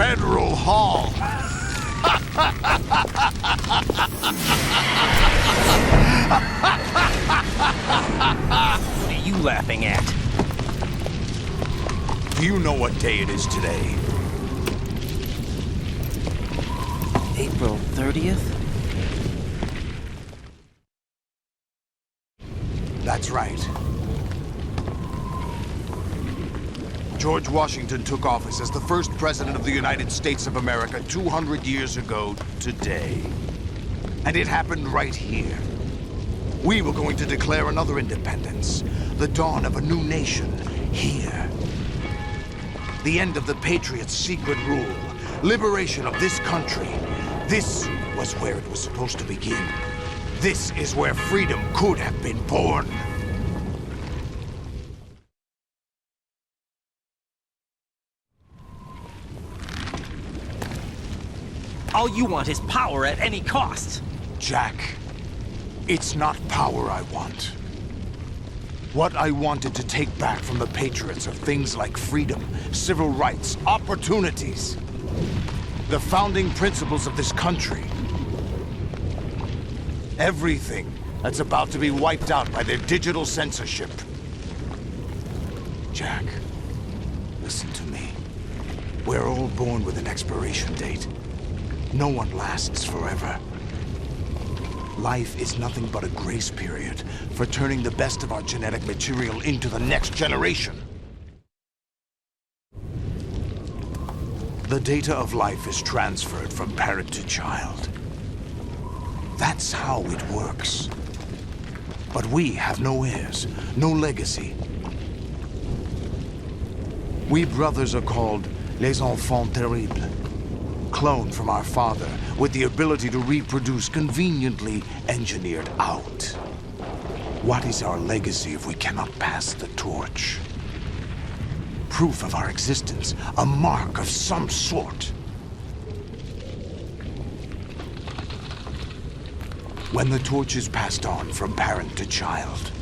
Federal Hall. What are you laughing at? Do you know what day it is today? April 30th? That's right. George Washington took office as the first president of the United States of America 200 years ago today. And it happened right here. We were going to declare another independence, the dawn of a new nation, here. The end of the Patriots' secret rule, liberation of this country. This was where it was supposed to begin. This is where freedom could have been born. All you want is power at any cost. Jack, it's not power I want. What I wanted to take back from the Patriots are things like freedom, civil rights, opportunities. The founding principles of this country. Everything that's about to be wiped out by their digital censorship. Jack, listen to me. We're all born with an expiration date. No one lasts forever. Life is nothing but a grace period for turning the best of our genetic material into the next generation. The data of life is transferred from parent to child. That's how it works. But we have no heirs, no legacy. We brothers are called les enfants terribles. Cloned from our father with the ability to reproduce conveniently engineered out. What is our legacy if we cannot pass the torch? Proof of our existence, a mark of some sort. When the torch is passed on from parent to child,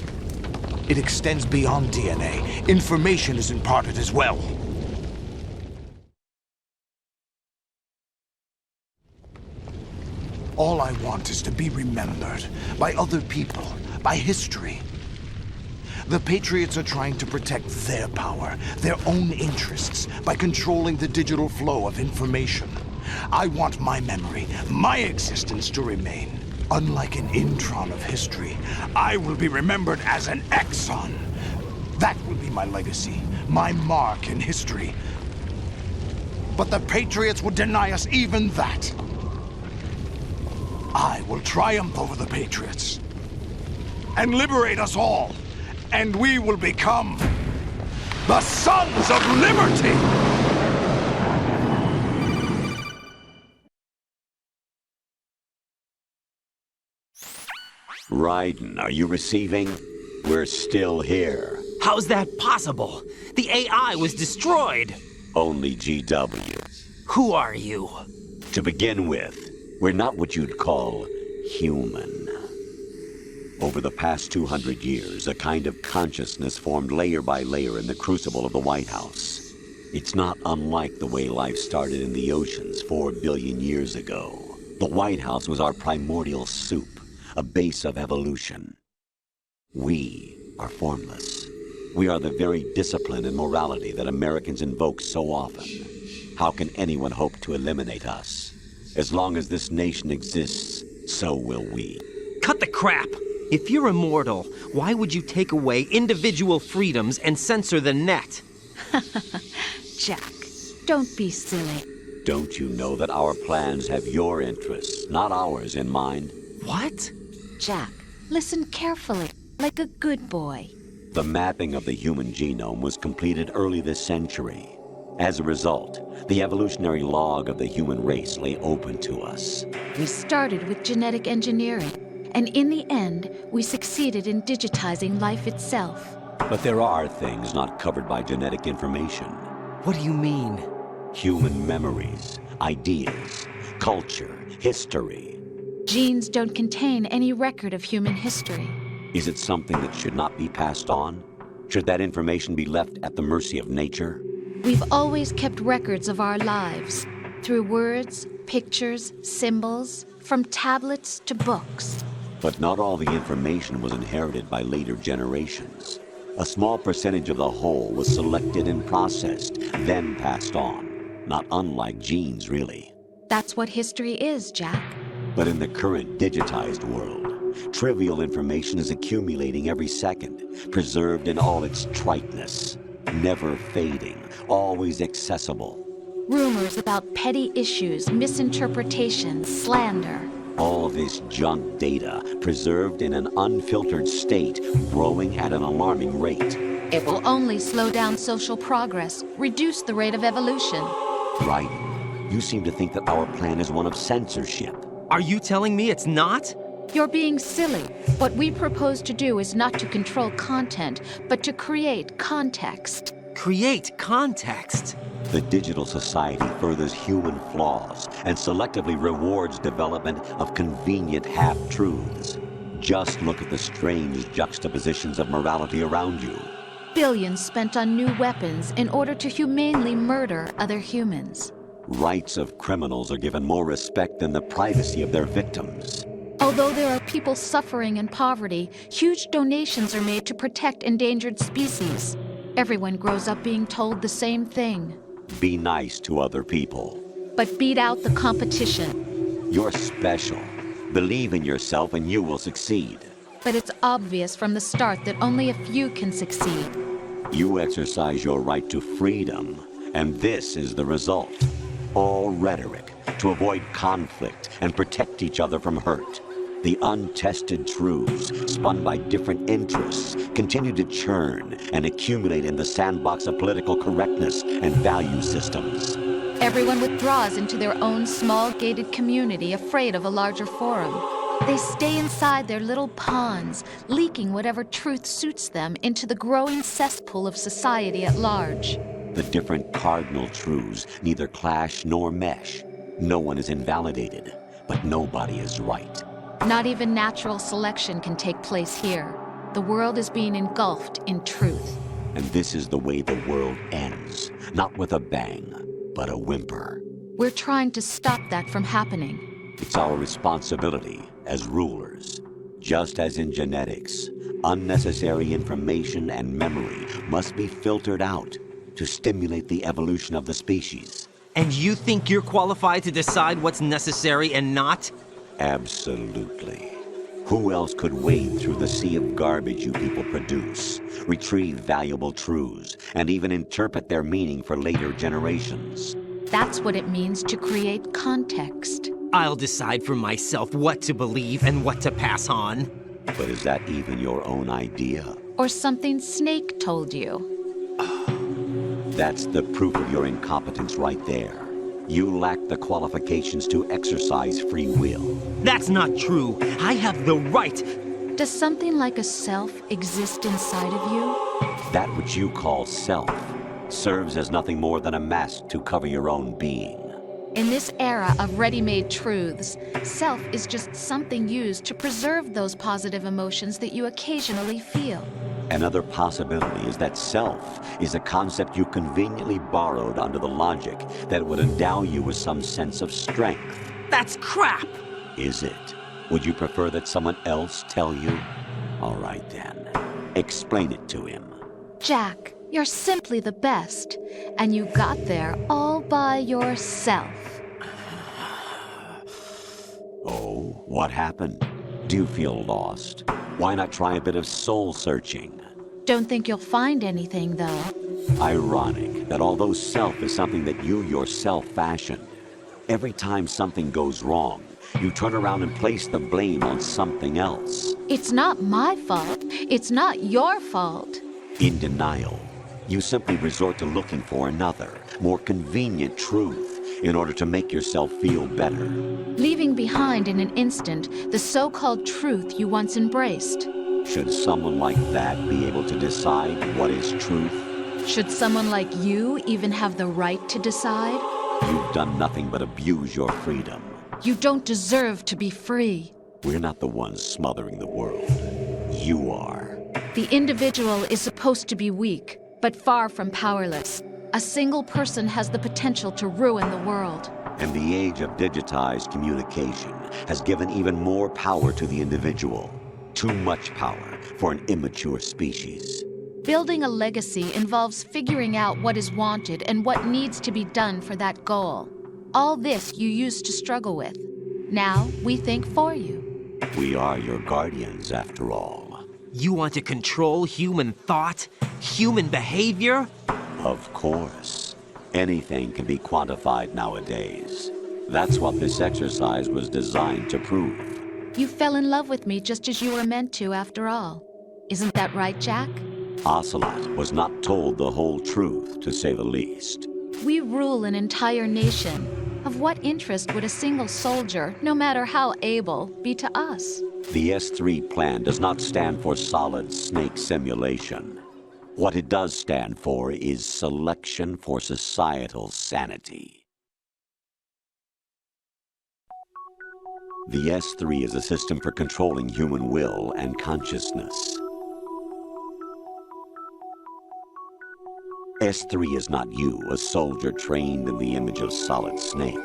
it extends beyond DNA. Information is imparted as well. All I want is to be remembered by other people, by history. The Patriots are trying to protect their power, their own interests, by controlling the digital flow of information. I want my memory, my existence to remain. Unlike an intron of history, I will be remembered as an exon. That will be my legacy, my mark in history. But the Patriots would deny us even that. I will triumph over the Patriots and liberate us all, and we will become the Sons of Liberty! Raiden, are you receiving? We're still here. How's that possible? The AI was destroyed. Only GW. Who are you? To begin with, we're not what you'd call human. Over the past 200 years, a kind of consciousness formed layer by layer in the crucible of the White House. It's not unlike the way life started in the oceans 4 billion years ago. The White House was our primordial soup, a base of evolution. We are formless. We are the very discipline and morality that Americans invoke so often. How can anyone hope to eliminate us? As long as this nation exists, so will we. Cut the crap! If you're immortal, why would you take away individual freedoms and censor the net? Jack, don't be silly. Don't you know that our plans have your interests, not ours, in mind? What? Jack, listen carefully, like a good boy. The mapping of the human genome was completed early this century. As a result, the evolutionary log of the human race lay open to us. We started with genetic engineering, and in the end, we succeeded in digitizing life itself. But there are things not covered by genetic information. What do you mean? Human memories, ideas, culture, history. Genes don't contain any record of human history. Is it something that should not be passed on? Should that information be left at the mercy of nature? We've always kept records of our lives through words, pictures, symbols, from tablets to books. But not all the information was inherited by later generations. A small percentage of the whole was selected and processed, then passed on. Not unlike genes, really. That's what history is, Jack. But in the current digitized world, trivial information is accumulating every second, preserved in all its triteness, never fading, always accessible. Rumors about petty issues, misinterpretations, slander. All this junk data, preserved in an unfiltered state, growing at an alarming rate. It will only slow down social progress, reduce the rate of evolution. Right. You seem to think that our plan is one of censorship. Are you telling me it's not? You're being silly. What we propose to do is not to control content, but to create context. Create context. The digital society furthers human flaws and selectively rewards development of convenient half-truths. Just look at the strange juxtapositions of morality around you. Billions spent on new weapons in order to humanely murder other humans. Rights of criminals are given more respect than the privacy of their victims. Although there are people suffering in poverty, huge donations are made to protect endangered species. Everyone grows up being told the same thing. Be nice to other people. But beat out the competition. You're special. Believe in yourself and you will succeed. But it's obvious from the start that only a few can succeed. You exercise your right to freedom, and this is the result. All rhetoric to avoid conflict and protect each other from hurt. The untested truths, spun by different interests, continue to churn and accumulate in the sandbox of political correctness and value systems. Everyone withdraws into their own small gated community, afraid of a larger forum. They stay inside their little ponds, leaking whatever truth suits them into the growing cesspool of society at large. The different cardinal truths neither clash nor mesh. No one is invalidated, but nobody is right. Not even natural selection can take place here. The world is being engulfed in truth. And this is the way the world ends, not with a bang, but a whimper. We're trying to stop that from happening. It's our responsibility as rulers. Just as in genetics, unnecessary information and memory must be filtered out to stimulate the evolution of the species. And you think you're qualified to decide what's necessary and not? Absolutely. Who else could wade through the sea of garbage you people produce, retrieve valuable truths, and even interpret their meaning for later generations? That's what it means to create context. I'll decide for myself what to believe and what to pass on. But is that even your own idea? Or something Snake told you? That's the proof of your incompetence right there. You lack the qualifications to exercise free will. That's not true. I have the right. Does something like a self exist inside of you? That which you call self serves as nothing more than a mask to cover your own being. In this era of ready-made truths, self is just something used to preserve those positive emotions that you occasionally feel. Another possibility is that self is a concept you conveniently borrowed under the logic that would endow you with some sense of strength. That's crap! Is it? Would you prefer that someone else tell you? All right then. Explain it to him. Jack, you're simply the best, and you got there all by yourself. Oh, what happened? Do you feel lost? Why not try a bit of soul-searching? Don't think you'll find anything, though. Ironic that although self is something that you yourself fashioned, every time something goes wrong, you turn around and place the blame on something else. It's not my fault. It's not your fault. In denial, you simply resort to looking for another, more convenient truth in order to make yourself feel better. Leaving behind in an instant the so-called truth you once embraced. Should someone like that be able to decide what is truth? Should someone like you even have the right to decide? You've done nothing but abuse your freedom. You don't deserve to be free. We're not the ones smothering the world. You are. The individual is supposed to be weak, but far from powerless. A single person has the potential to ruin the world. And the age of digitized communication has given even more power to the individual. Too much power for an immature species. Building a legacy involves figuring out what is wanted and what needs to be done for that goal. All this you used to struggle with. Now we think for you. We are your guardians, after all. You want to control human thought? Human behavior? Of course. Anything can be quantified nowadays. That's what this exercise was designed to prove. You fell in love with me just as you were meant to, after all. Isn't that right, Jack? Ocelot was not told the whole truth, to say the least. We rule an entire nation. Of what interest would a single soldier, no matter how able, be to us? The S3 plan does not stand for solid snake simulation. What it does stand for is selection for societal sanity. The S3 is a system for controlling human will and consciousness. S3 is not you, a soldier trained in the image of Solid Snake.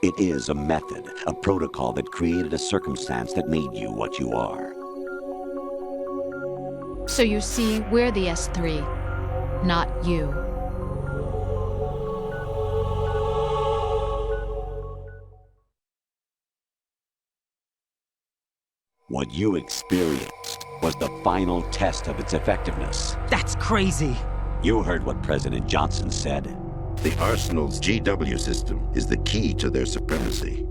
It is a method, a protocol that created a circumstance that made you what you are. So you see, we're the S3, not you. What you experienced was the final test of its effectiveness. That's crazy. You heard what President Johnson said. The Arsenal's GW system is the key to their supremacy.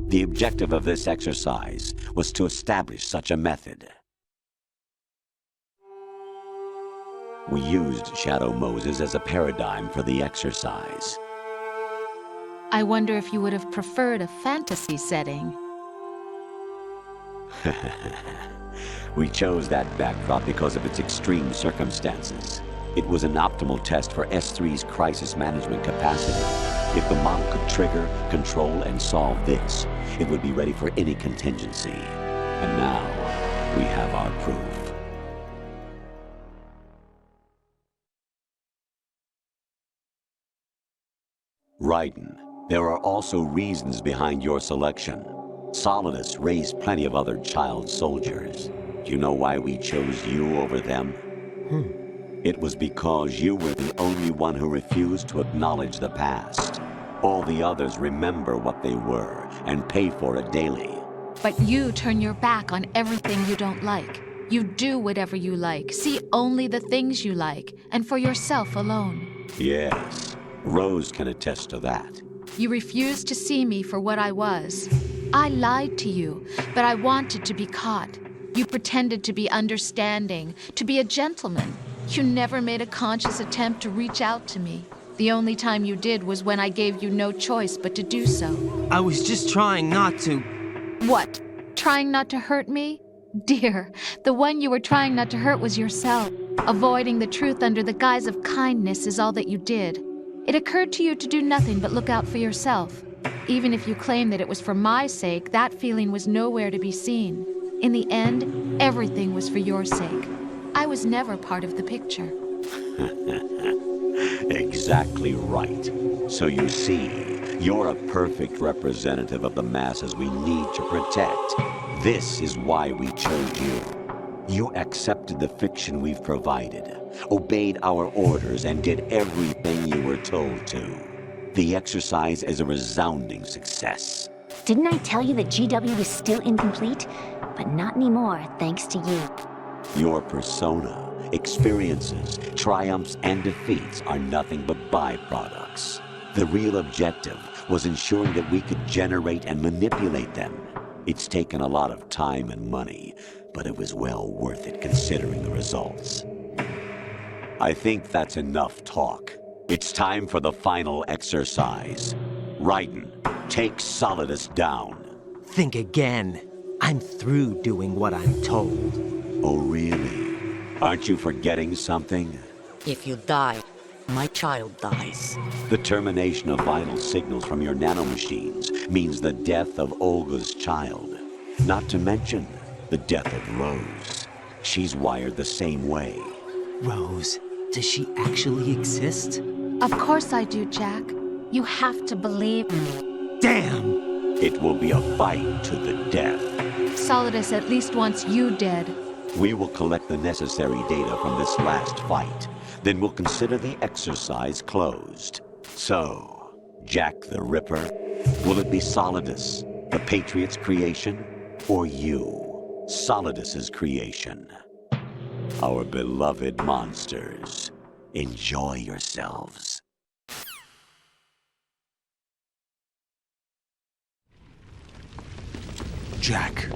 The objective of this exercise was to establish such a method. We used Shadow Moses as a paradigm for the exercise. I wonder if you would have preferred a fantasy setting. We chose that backdrop because of its extreme circumstances. It was an optimal test for S3's crisis management capacity. If the model could trigger, control, and solve this, it would be ready for any contingency. And now, we have our proof. Raiden, there are also reasons behind your selection. Solidus raised plenty of other child soldiers. Do you know why we chose you over them? It was because you were the only one who refused to acknowledge the past. All the others remember what they were and pay for it daily. But you turn your back on everything you don't like. You do whatever you like, see only the things you like, and for yourself alone. Yes, Rose can attest to that. You refused to see me for what I was. I lied to you, but I wanted to be caught. You pretended to be understanding, to be a gentleman. You never made a conscious attempt to reach out to me. The only time you did was when I gave you no choice but to do so. I was just trying not to. What? Trying not to hurt me? Dear, the one you were trying not to hurt was yourself. Avoiding the truth under the guise of kindness is all that you did. It occurred to you to do nothing but look out for yourself. Even if you claim that it was for my sake, that feeling was nowhere to be seen. In the end, everything was for your sake. I was never part of the picture. Exactly right. So you see, you're a perfect representative of the masses we need to protect. This is why we chose you. You accepted the fiction we've provided, obeyed our orders, and did everything you were told to. The exercise is a resounding success. Didn't I tell you that GW is still incomplete? But not anymore, thanks to you. Your persona, experiences, triumphs, and defeats are nothing but byproducts. The real objective was ensuring that we could generate and manipulate them. It's taken a lot of time and money, but it was well worth it considering the results. I think that's enough talk. It's time for the final exercise. Raiden, take Solidus down. Think again. I'm through doing what I'm told. Oh, really? Aren't you forgetting something? If you die, my child dies. The termination of vital signals from your nanomachines means the death of Olga's child. Not to mention the death of Rose. She's wired the same way. Rose, Does she actually exist? Of course I do, Jack. You have to believe. Damn! It will be a fight to the death. Solidus at least wants you dead. We will collect the necessary data from this last fight. Then we'll consider the exercise closed. So, Jack the Ripper, will it be Solidus, the Patriot's creation, or you, Solidus's creation? Our beloved monsters, enjoy yourselves. Jack,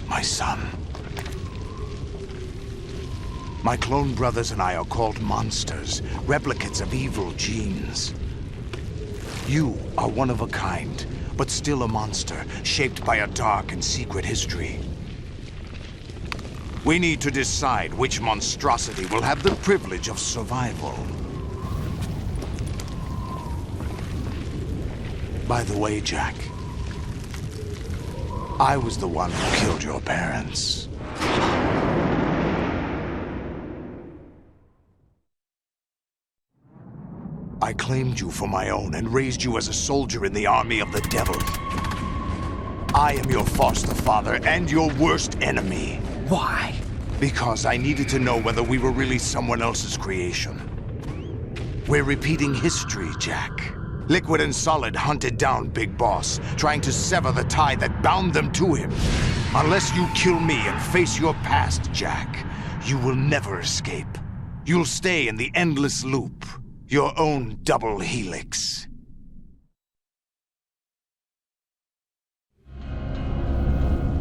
my son. My clone brothers and I are called monsters, replicates of evil genes. You are one of a kind, but still a monster, shaped by a dark and secret history. We need to decide which monstrosity will have the privilege of survival. By the way, Jack, I was the one who killed your parents. I claimed you for my own and raised you as a soldier in the army of the devil. I am your foster father and your worst enemy. Why? Because I needed to know whether we were really someone else's creation. We're repeating history, Jack. Liquid and Solid hunted down Big Boss, trying to sever the tie that bound them to him. Unless you kill me and face your past, Jack, you will never escape. You'll stay in the endless loop, your own double helix.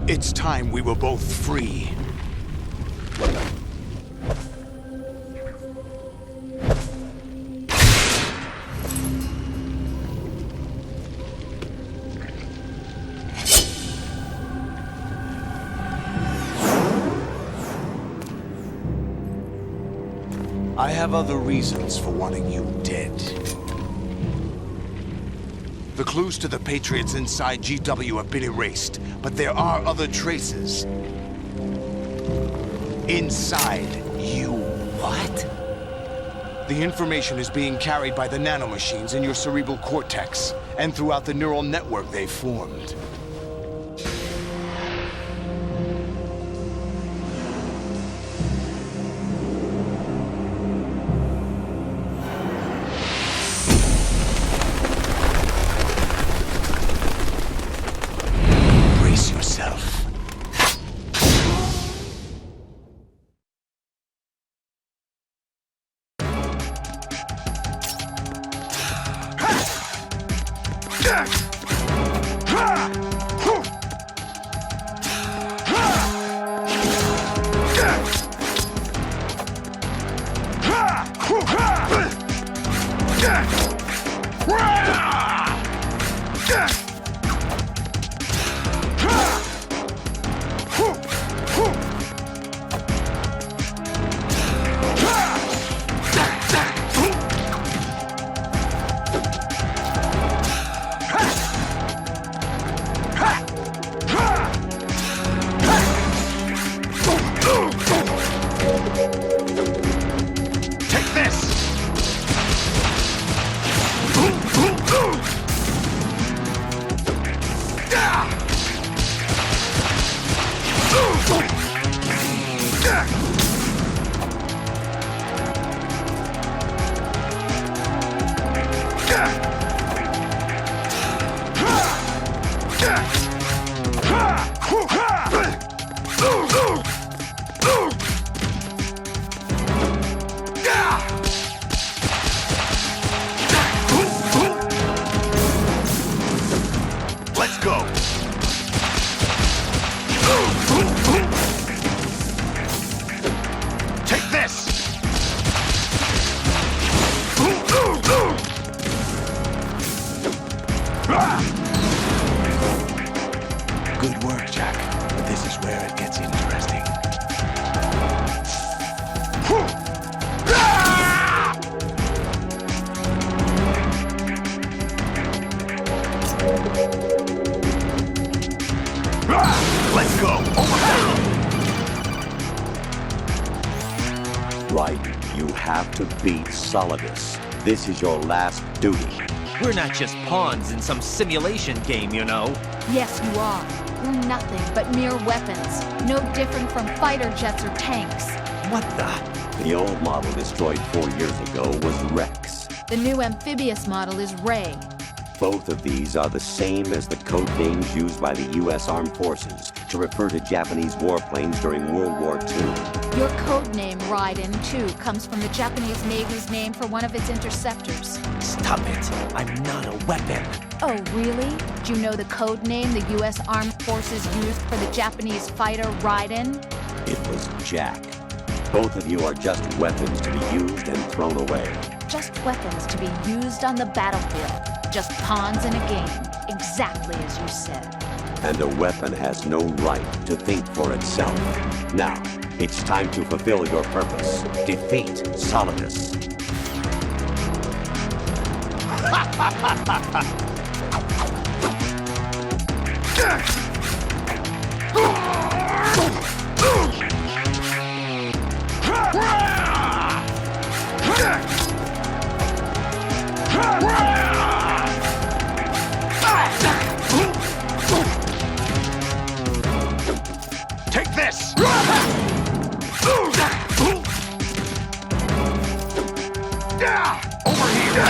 It's time we were both free. I have other reasons for wanting you dead. The clues to the Patriots inside GW have been erased, but there are other traces. Inside you. What? The information is being carried by the nanomachines in your cerebral cortex, and throughout the neural network they've formed. Brace yourself. Take this! Let's go! Take this! Good work, Jack. But this is where it gets interesting. Let's go! Right have to beat Solidus. This is your last duty. We're not just pawns in some simulation game, you know. Yes, you are. We're nothing but mere weapons, no different from fighter jets or tanks. What the? The old model destroyed 4 years ago was Rex. The new amphibious model is Ray. Both of these are the same as the code names used by the U.S. Armed Forces to refer to Japanese warplanes during World War II. Your code name, Raiden, too, comes from the Japanese Navy's name for one of its interceptors. Stop it. I'm not a weapon. Oh, really? Do you know the code name the U.S. Armed Forces used for the Japanese fighter Raiden? It was Jack. Both of you are just weapons to be used and thrown away. Just weapons to be used on the battlefield. Just pawns in a game, exactly as you said. And a weapon has no right to think for itself. Now, it's time to fulfill your purpose. Defeat Solidus. Take this! Over here!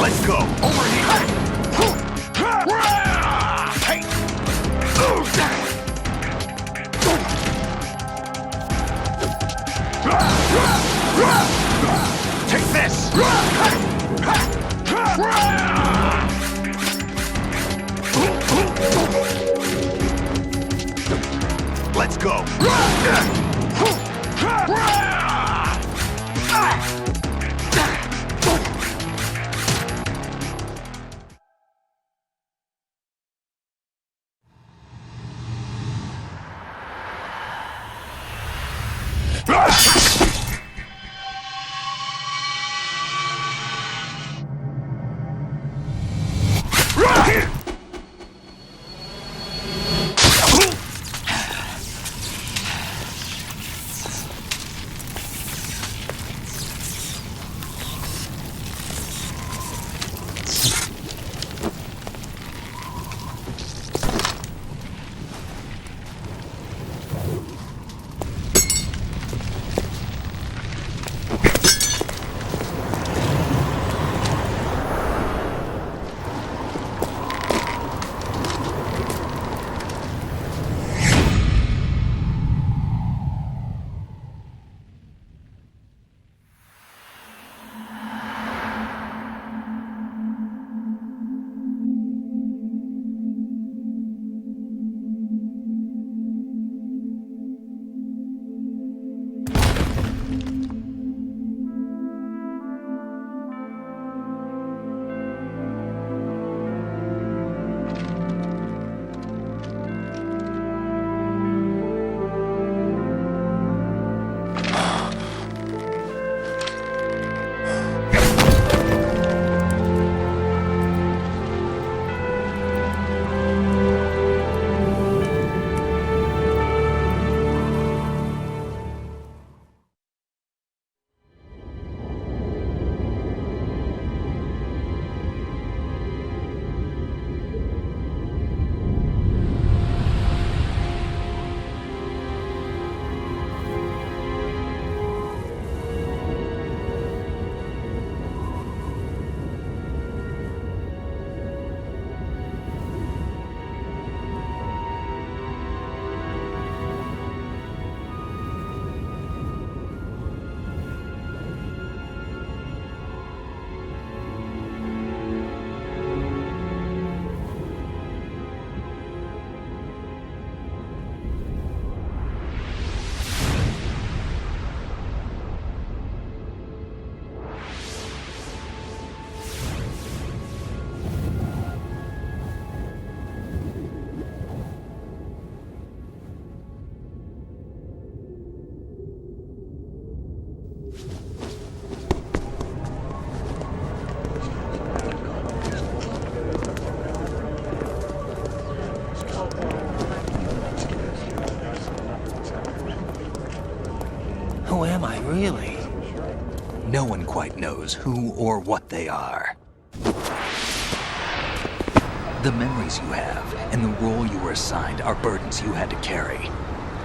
Let's go! Over here! Hey! Take this! Let's go! quite knows who or what they are. The memories you have and the role you were assigned are burdens you had to carry.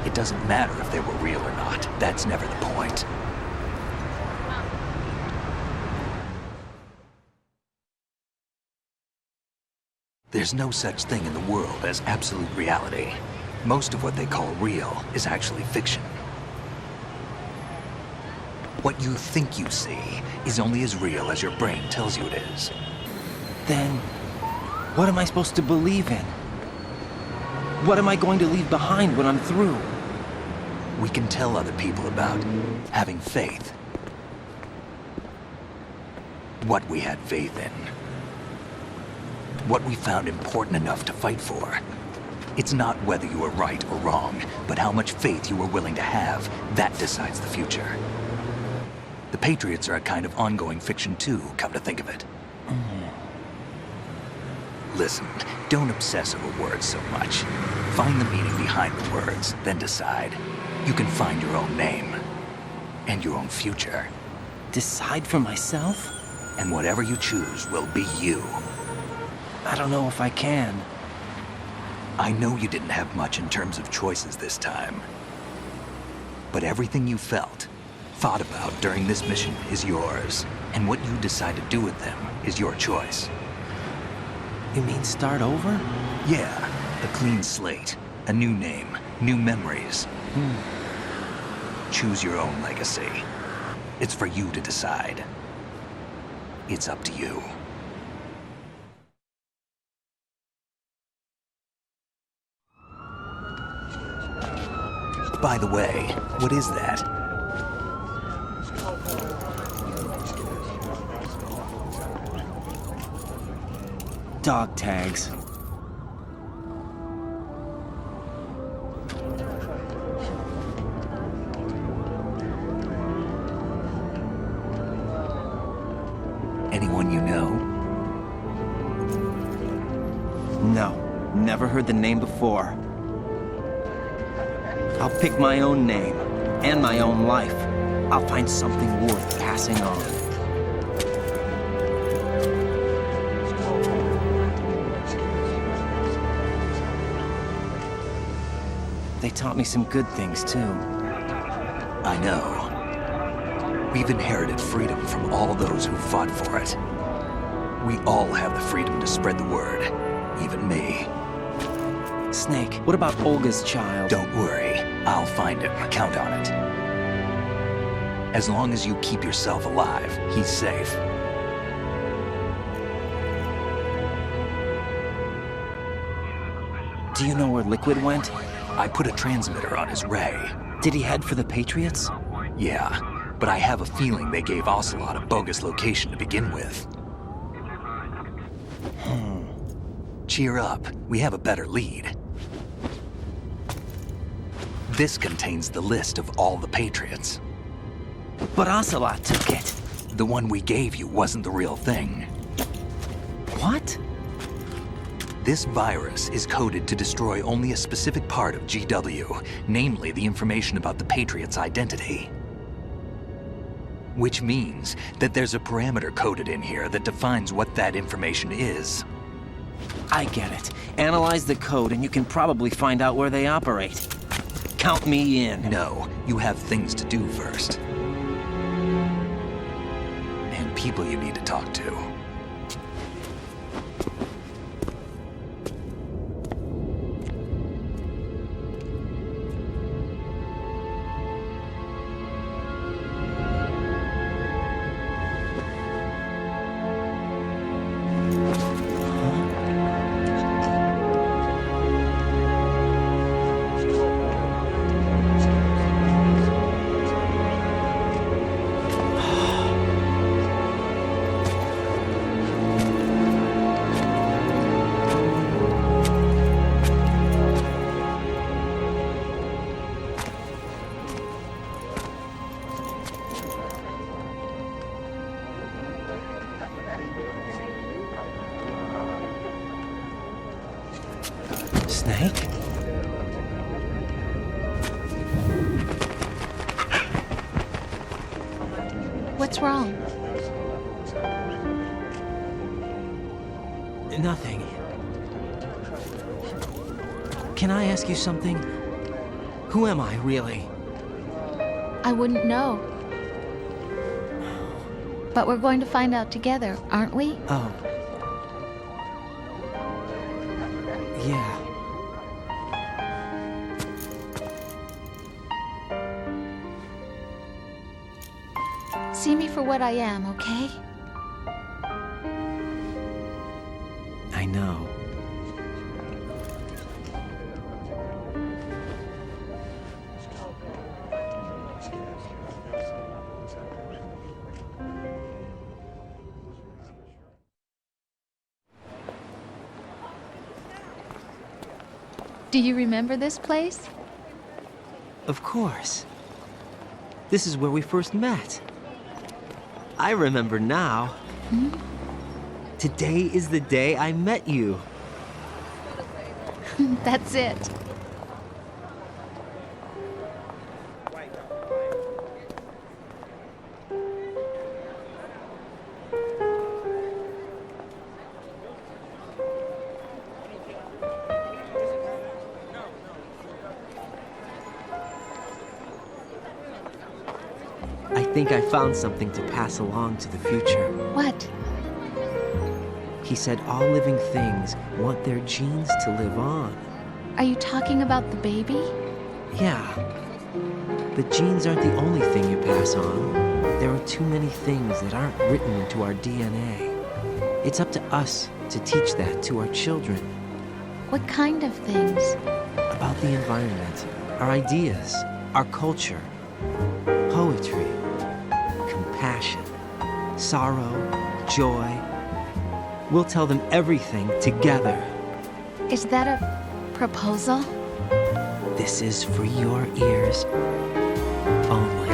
It doesn't matter if they were real or not. That's never the point. There's no such thing in the world as absolute reality. Most of what they call real is actually fiction. What you think you see is only as real as your brain tells you it is. Then, what am I supposed to believe in? What am I going to leave behind when I'm through? We can tell other people about having faith. What we had faith in. What we found important enough to fight for. It's not whether you were right or wrong, but how much faith you were willing to have. That decides the future. The Patriots are a kind of ongoing fiction too, come to think of it. Listen, don't obsess over words so much. Find the meaning behind the words, then decide. You can find your own name. And your own future. Decide for myself? And whatever you choose will be you. I don't know if I can. I know you didn't have much in terms of choices this time. But everything you felt, thought about during this mission is yours. And what you decide to do with them is your choice. You mean start over? Yeah, a clean slate, a new name, new memories. Choose your own legacy. It's for you to decide. It's up to you. By the way, what is that? Dog tags. Anyone you know? No, never heard the name before. I'll pick my own name and my own life. I'll find something worth passing on. They taught me some good things, too. I know. We've inherited freedom from all those who fought for it. We all have the freedom to spread the word, even me. Snake, what about Olga's child? Don't worry. I'll find him. Count on it. As long as you keep yourself alive, he's safe. Do you know where Liquid went? I put a transmitter on his ray. Did he head for the Patriots? Yeah, but I have a feeling they gave Ocelot a bogus location to begin with. Cheer up. We have a better lead. This contains the list of all the Patriots. But Ocelot took it. The one we gave you wasn't the real thing. What? This virus is coded to destroy only a specific part of GW, namely the information about the Patriots' identity. Which means that there's a parameter coded in here that defines what that information is. I get it. Analyze the code and you can probably find out where they operate. Count me in. No, you have things to do first. And people you need to talk to. Snake? What's wrong? Nothing. Can I ask you something? Who am I, really? I wouldn't know. But we're going to find out together, aren't we? Oh. Yeah. See me for what I am, okay? I know. Do you remember this place? Of course. This is where we first met. I remember now. Today is the day I met you. That's it. I think I found something to pass along to the future. What? He said all living things want their genes to live on. Are you talking about the baby? Yeah. The genes aren't the only thing you pass on. There are too many things that aren't written into our DNA. It's up to us to teach that to our children. What kind of things? About the environment, our ideas, our culture, poetry, compassion, sorrow, joy. We'll tell them everything together. Is that a proposal? This is for your ears only.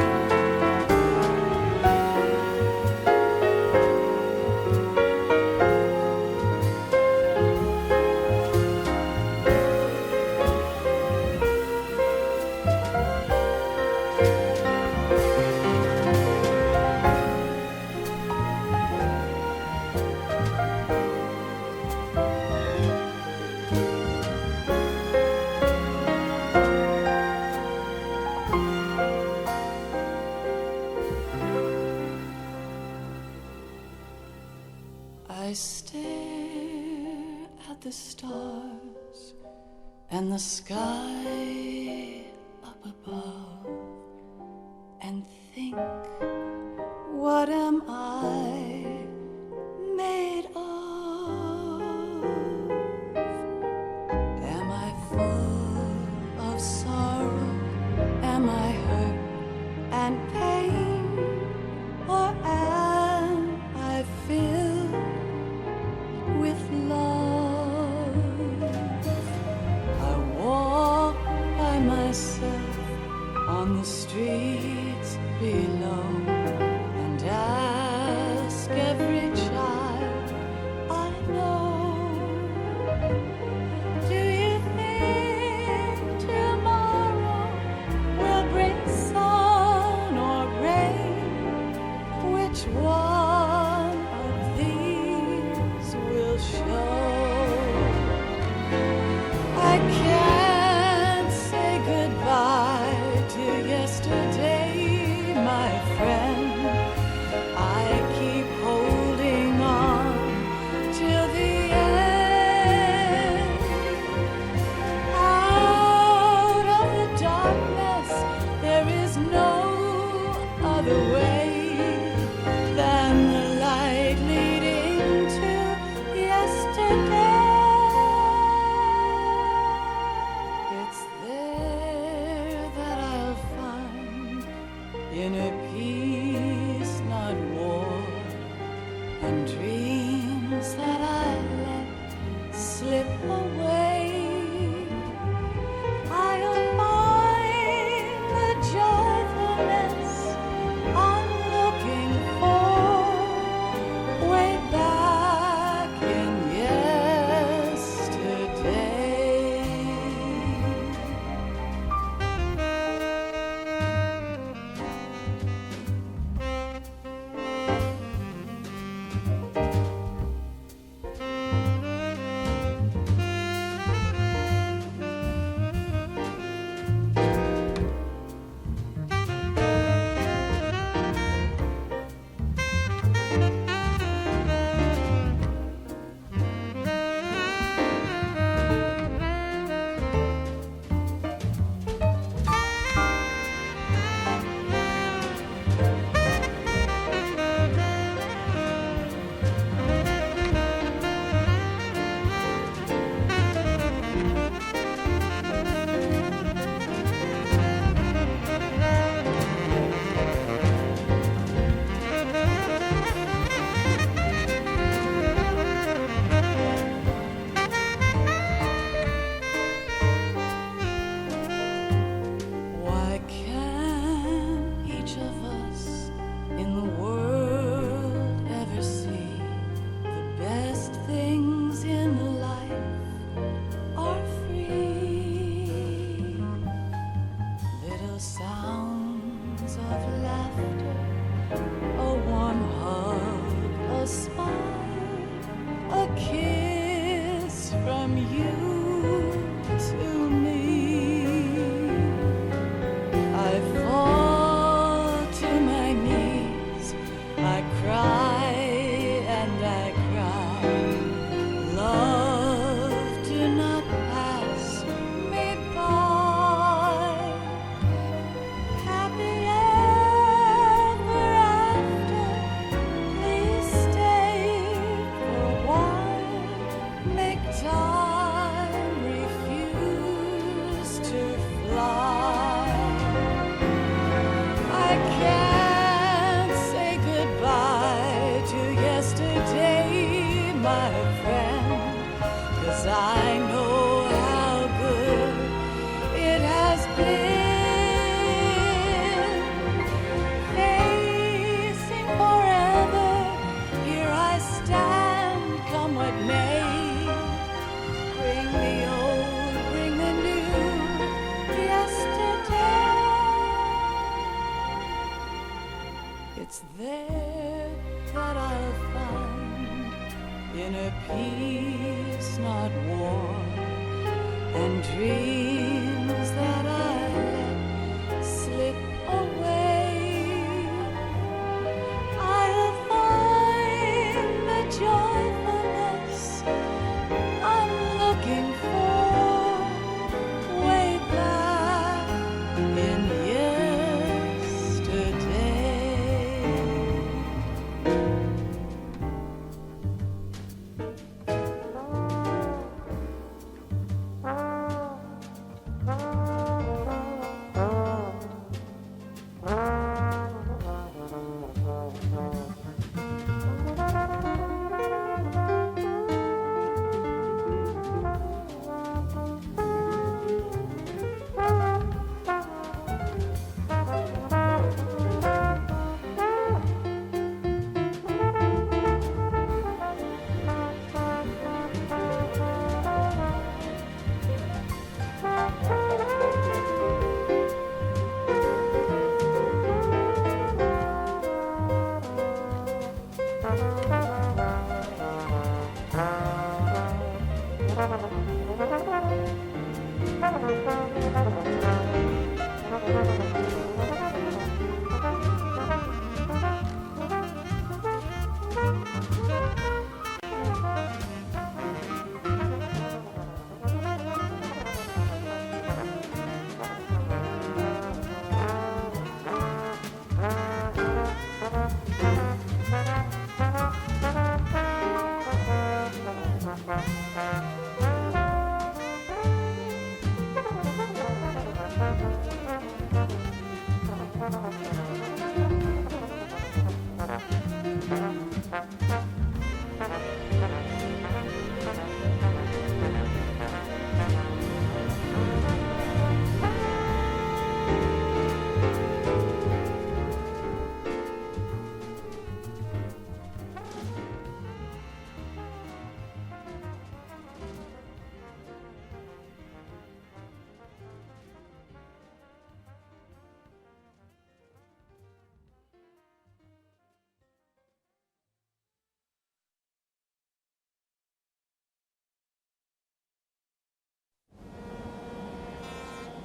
I stare at the stars and the sky up above and think, what am I made of? Am I full of sorrow? Am I hurt and pain? Or am I filled with love? I walk by myself from you to me. I fall to my knees, I cry and I cry. Love, do not pass me by. Happy ever after, please stay for a while. Make time refuse to fly. I can't say goodbye to yesterday, my friend, 'cause I know how good it has been. Facing forever, here I stand, come what may. Bring the old, bring the new, yesterday. It's there that I'll find inner peace, not war, and dreams that I let slip away. I'll find the joyfulness I'm looking for way back in yesterday.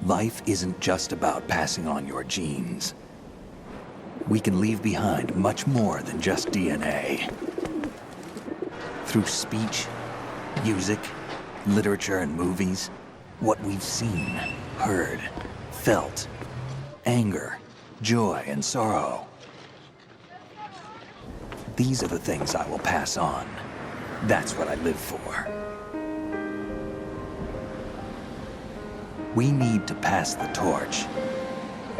Life isn't just about passing on your genes. We can leave behind much more than just DNA. Through speech, music, literature, and movies, what we've seen, heard, felt, anger, joy, and sorrow. These are the things I will pass on. That's what I live for. We need to pass the torch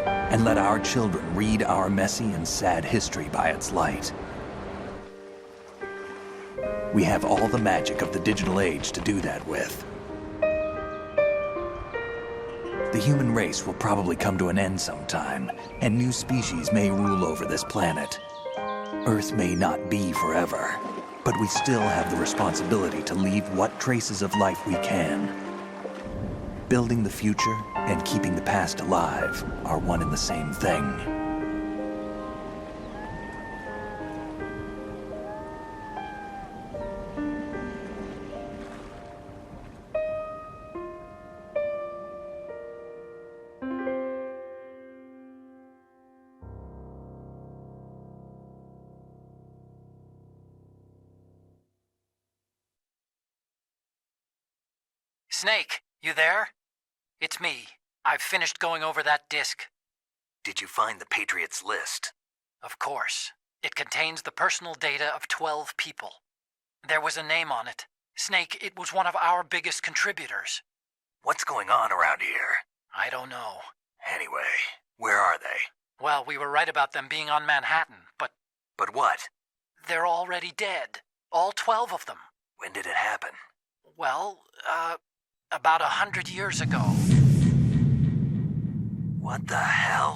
and let our children read our messy and sad history by its light. We have all the magic of the digital age to do that with. The human race will probably come to an end sometime, and new species may rule over this planet. Earth may not be forever, but we still have the responsibility to leave what traces of life we can. Building the future and keeping the past alive are one and the same thing. Snake, you there? It's me. I've finished going over that disk. Did you find the Patriots list? Of course. It contains the personal data of 12 people. There was a name on it. Snake, it was one of our biggest contributors. What's going on around here? I don't know. Anyway, where are they? Well, we were right about them being on Manhattan, but... But what? They're already dead. All 12 of them. When did it happen? Well, about 100 years ago. What the hell?